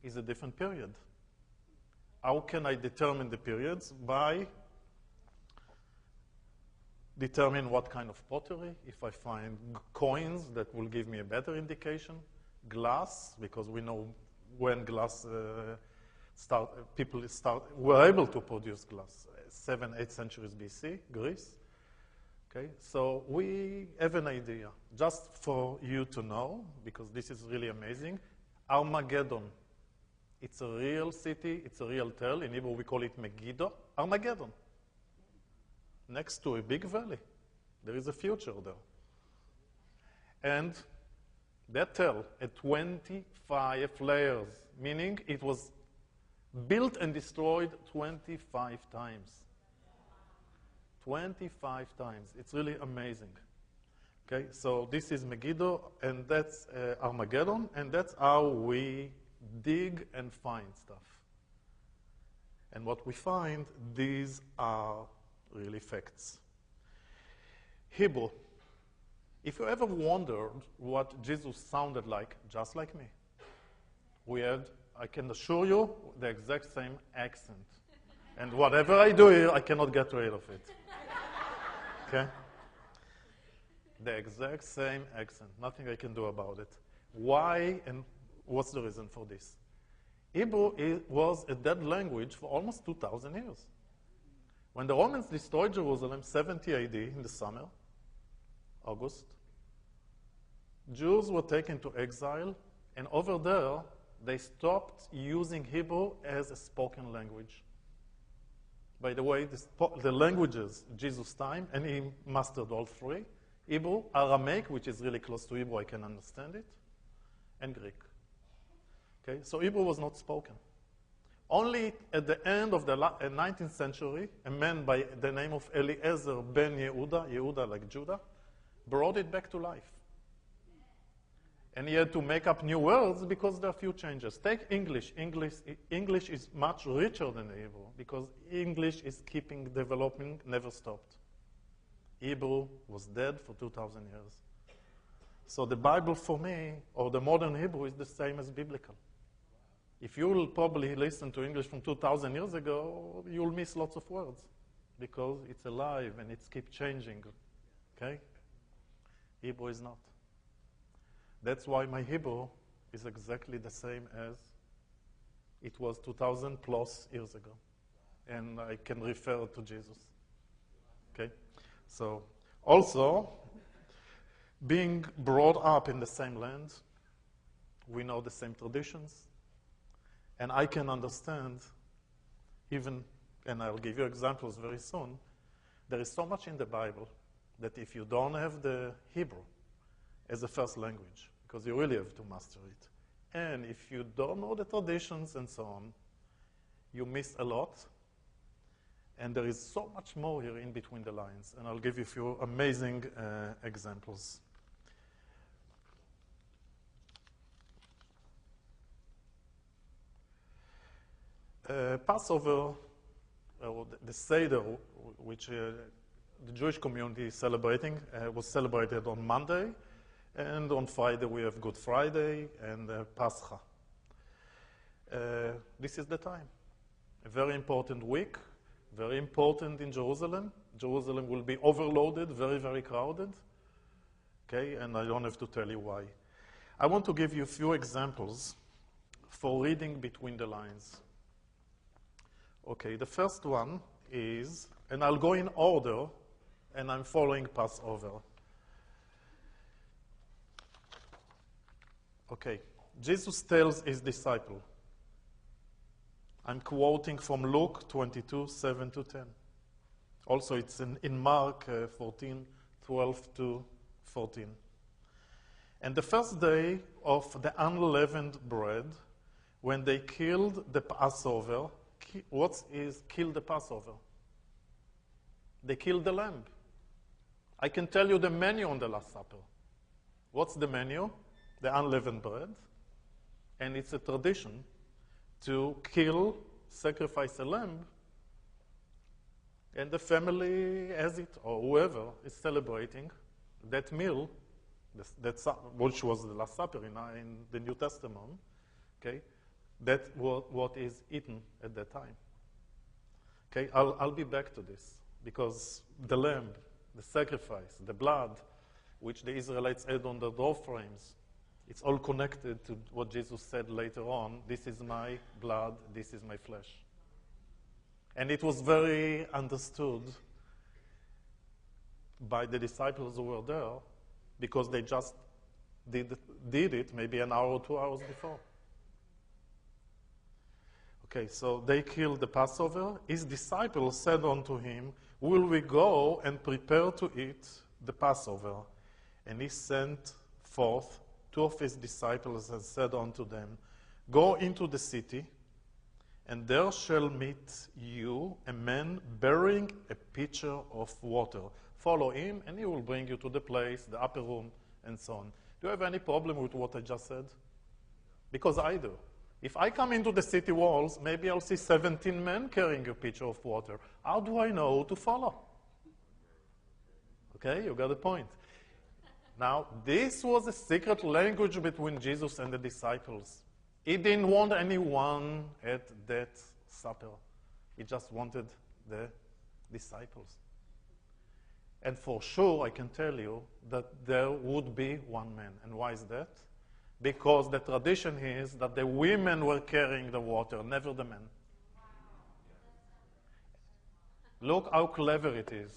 is a different period. How can I determine the periods? By determine what kind of pottery. If I find coins, that will give me a better indication. Glass, because we know when glass were able to produce glass, 7th, 8th centuries BC, Greece. Okay, so we have an idea. Just for you to know, because this is really amazing, Armageddon. It's a real city, it's a real tale. In Hebrew we call it Megiddo, Armageddon. Next to a big valley. There is a future there. And that tale had 25 layers, meaning it was built and destroyed 25 times. 25 times. It's really amazing. Okay, so this is Megiddo, and that's Armageddon, and that's how we dig and find stuff. And what we find, these are really facts. Hebrew. If you ever wondered what Jesus sounded like, just like me, we had, I can assure you, the exact same accent. And whatever I do here, I cannot get rid of it. Okay? The exact same accent. Nothing I can do about it. Why and what's the reason for this? Hebrew was a dead language for almost 2,000 years. When the Romans destroyed Jerusalem, 70 AD, in the summer, August, Jews were taken to exile, and over there, they stopped using Hebrew as a spoken language. By the way, the languages, Jesus' time, and he mastered all three: Hebrew, Aramaic, which is really close to Hebrew, I can understand it, and Greek. Okay, so Hebrew was not spoken. Only at the end of the 19th century, a man by the name of Eliezer ben Yehuda like Judah, brought it back to life. And he had to make up new words because there are few changes. Take English. English is much richer than Hebrew because English is keeping developing, never stopped. Hebrew was dead for 2,000 years. So the Bible for me, or the modern Hebrew, is the same as biblical. If you will probably listen to English from 2,000 years ago, you'll miss lots of words because it's alive and it keeps changing. Okay? Hebrew is not. That's why my Hebrew is exactly the same as it was 2,000 plus years ago. And I can refer to Jesus. Okay? So, also, being brought up in the same land, we know the same traditions, and I can understand even, and I'll give you examples very soon, there is so much in the Bible that if you don't have the Hebrew as a first language, because you really have to master it, and if you don't know the traditions and so on, you miss a lot, and there is so much more here in between the lines, and I'll give you a few amazing examples. Passover, the Seder, which the Jewish community is celebrating, was celebrated on Monday, and on Friday we have Good Friday and Pascha. This is the time. A very important week, very important in Jerusalem. Jerusalem will be overloaded, very, very crowded. Okay, and I don't have to tell you why. I want to give you a few examples for reading between the lines. Okay, the first one is, and I'll go in order, and I'm following Passover. Okay, Jesus tells his disciple, I'm quoting from Luke 22, 7 to 10. Also, it's in Mark 14, 12 to 14. And the first day of the unleavened bread, when they killed the Passover, what is kill the Passover? They killed the lamb. I can tell you the menu on the Last Supper. What's the menu? The unleavened bread. And it's a tradition to kill, sacrifice a lamb, and the family has it, or whoever is celebrating that meal, which was the Last Supper in the New Testament, okay? That's what is eaten at that time. Okay, I'll be back to this, because the lamb, the sacrifice, the blood, which the Israelites had on the door frames, it's all connected to what Jesus said later on, this is my blood, this is my flesh. And it was very understood by the disciples who were there, because they just did it maybe an hour or 2 hours before. Okay, so they killed the Passover. His disciples said unto him, will we go and prepare to eat the Passover? And he sent forth 2 of his disciples and said unto them, go into the city, and there shall meet you a man bearing a pitcher of water. Follow him, and he will bring you to the place, the upper room, and so on. Do you have any problem with what I just said? Because I do. If I come into the city walls, maybe I'll see 17 men carrying a pitcher of water. How do I know to follow? Okay, you got the point. Now, this was a secret language between Jesus and the disciples. He didn't want anyone at that supper. He just wanted the disciples. And for sure, I can tell you that there would be one man. And why is that? Because the tradition is that the women were carrying the water, never the men. Look how clever it is.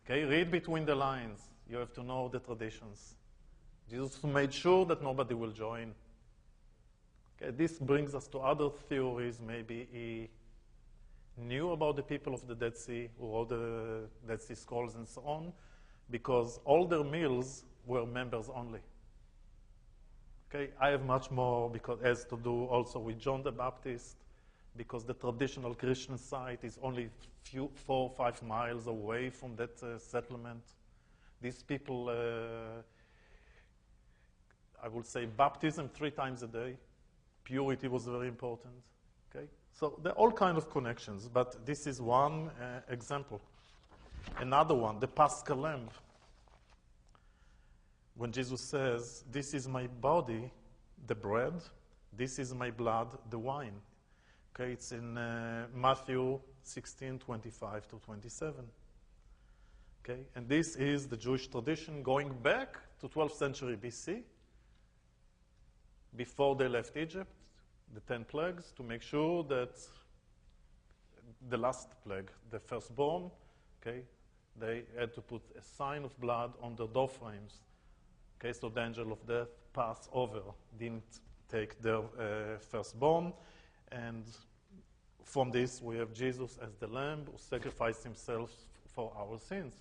Okay, read between the lines. You have to know the traditions. Jesus made sure that nobody will join. Okay, this brings us to other theories. Maybe he knew about the people of the Dead Sea, who wrote the Dead Sea Scrolls and so on, because all their meals were members only. Okay, I have much more because it has to do also with John the Baptist, because the traditional Christian site is only 4 or 5 miles away from that settlement. These people, I would say, baptism 3 times a day. Purity was very important. Okay, so there are all kinds of connections, but this is one example. Another one, the Paschal Lamb. When Jesus says, this is my body, the bread, this is my blood, the wine. Okay, it's in Matthew 16:25 to 27. Okay, and this is the Jewish tradition going back to 12th century BC, before they left Egypt, the 10 plagues, to make sure that the last plague, the firstborn, okay, they had to put a sign of blood on the door frames. Okay, so the angel of death passed over, didn't take their firstborn. And from this, we have Jesus as the lamb who sacrificed himself for our sins.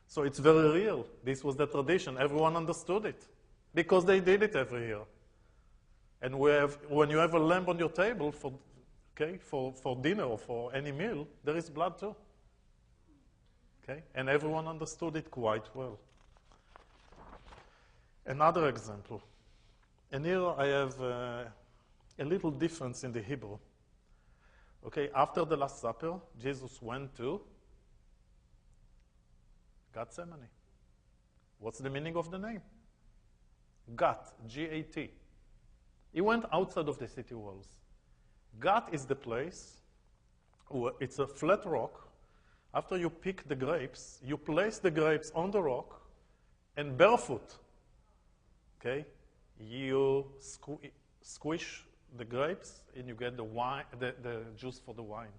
So it's very real. This was the tradition. Everyone understood it because they did it every year. And when you have a lamb on your table for dinner or for any meal, there is blood too. Okay, and everyone understood it quite well. Another example, and here I have a little difference in the Hebrew. Okay, after the Last Supper, Jesus went to Gethsemane. What's the meaning of the name? Gat, G-A-T. He went outside of the city walls. Gat is the place where it's a flat rock. After you pick the grapes, you place the grapes on the rock and barefoot. Okay, you squish the grapes and you get the wine, the juice for the wine.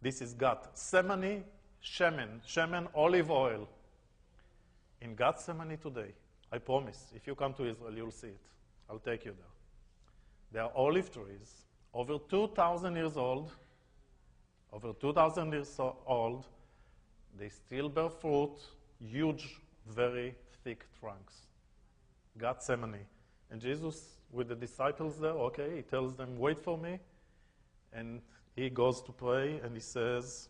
This is Gethsemane, shemen, olive oil. In Gethsemane today, I promise, if you come to Israel, you'll see it. I'll take you there. There are olive trees, over 2,000 years old. Over 2,000 years old, they still bear fruit, huge, very thick trunks. Gethsemane. And Jesus, with the disciples there, okay, he tells them, wait for me. And he goes to pray, and he says,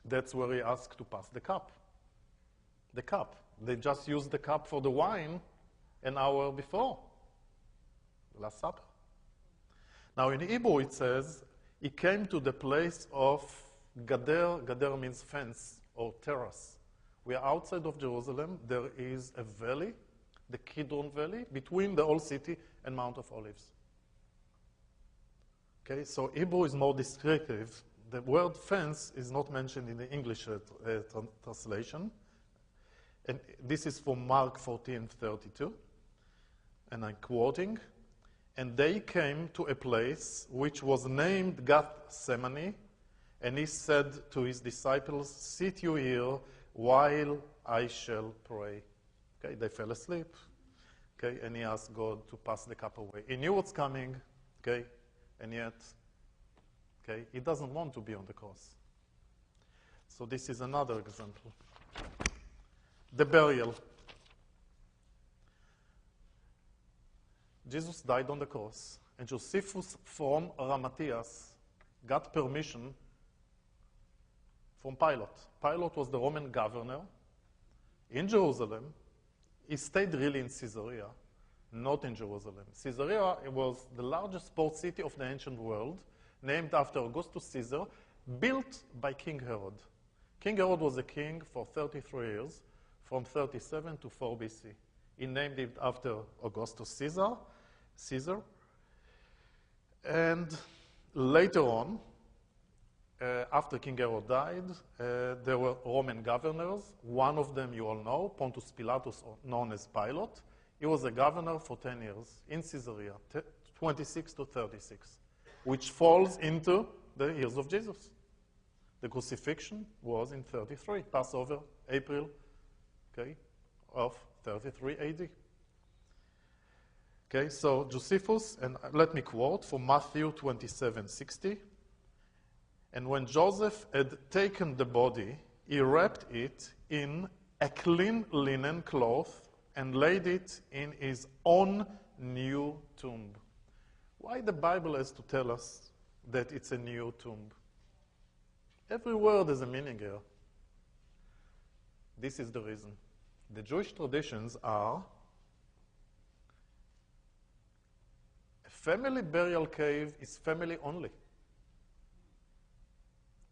that's where he asked to pass the cup. The cup. They just used the cup for the wine an hour before. Last Supper. Now in Hebrew it says, he came to the place of Gader. Gader means fence or terrace. We are outside of Jerusalem. There is a valley, the Kidron Valley, between the old city and Mount of Olives. Okay, so Hebrew is more descriptive. The word fence is not mentioned in the English translation. And this is from Mark 14:32. And I'm quoting. And they came to a place which was named Gethsemane, and he said to his disciples, sit you here while I shall pray. Okay, they fell asleep. Okay, and he asked God to pass the cup away. He knew what's coming, okay, and yet, okay, he doesn't want to be on the cross. So this is another example. The burial. Jesus died on the cross, and Josephus from Arimatheas got permission from Pilate. Pilate was the Roman governor in Jerusalem. He stayed really in Caesarea, not in Jerusalem. Caesarea was the largest port city of the ancient world, named after Augustus Caesar, built by King Herod. King Herod was a king for 33 years, from 37 to 4 BC. He named it after Augustus Caesar. And later on, after King Herod died, there were Roman governors. One of them you all know, Pontius Pilatus, known as Pilate. He was a governor for 10 years in Caesarea, 26 to 36, which falls into the years of Jesus. The crucifixion was in 33, Passover, April, okay, of 33 AD. Okay, so Josephus, and let me quote from Matthew 27:60. And when Joseph had taken the body, he wrapped it in a clean linen cloth and laid it in his own new tomb. Why the Bible has to tell us that it's a new tomb? Every word has a meaning here. This is the reason. The Jewish traditions are a family burial cave is family only.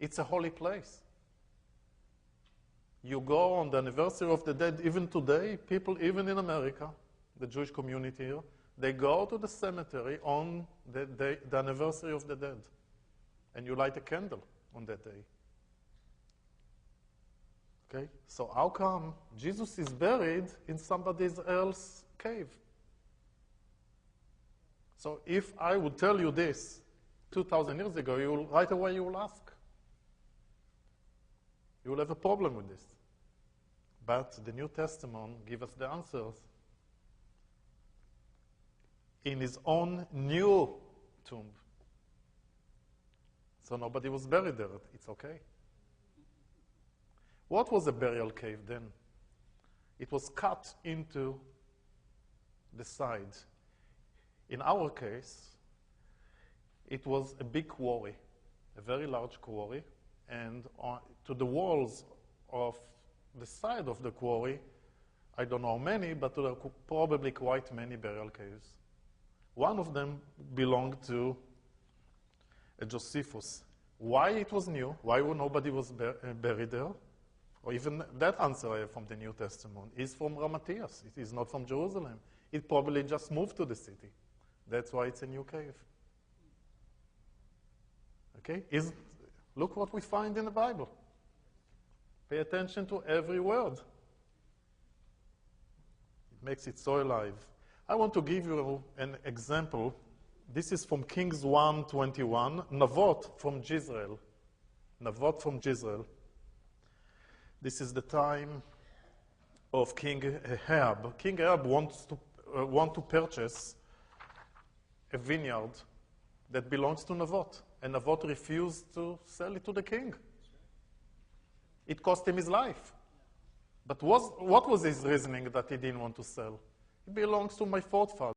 It's a holy place. You go on the anniversary of the dead, even today, people, even in America, the Jewish community here, they go to the cemetery on the anniversary of the dead. And you light a candle on that day. Okay? So how come Jesus is buried in somebody else's cave? So if I would tell you this 2,000 years ago, right away you will ask. You will have a problem with this. But the New Testament gives us the answers. In his own new tomb. So nobody was buried there. It's okay. What was a burial cave then? It was cut into the side. In our case, it was a big quarry, a very large quarry, and to the walls of the side of the quarry, I don't know how many, but there are probably quite many burial caves. One of them belonged to Josephus. Why it was new? Why nobody was buried there? Or even that answer I have from the New Testament is from Arimatheas. It is not from Jerusalem. It probably just moved to the city. That's why it's a new cave. Okay? Look what we find in the Bible. Pay attention to every word. It makes it so alive. I want to give you an example. This is from Kings 1:21, Navot from Jezreel. Navot from Jezreel. This is the time of King Ahab. King Ahab wants to purchase a vineyard that belongs to Navot. And Navot refused to sell it to the king. It cost him his life. But what was his reasoning that he didn't want to sell? It belongs to my forefather.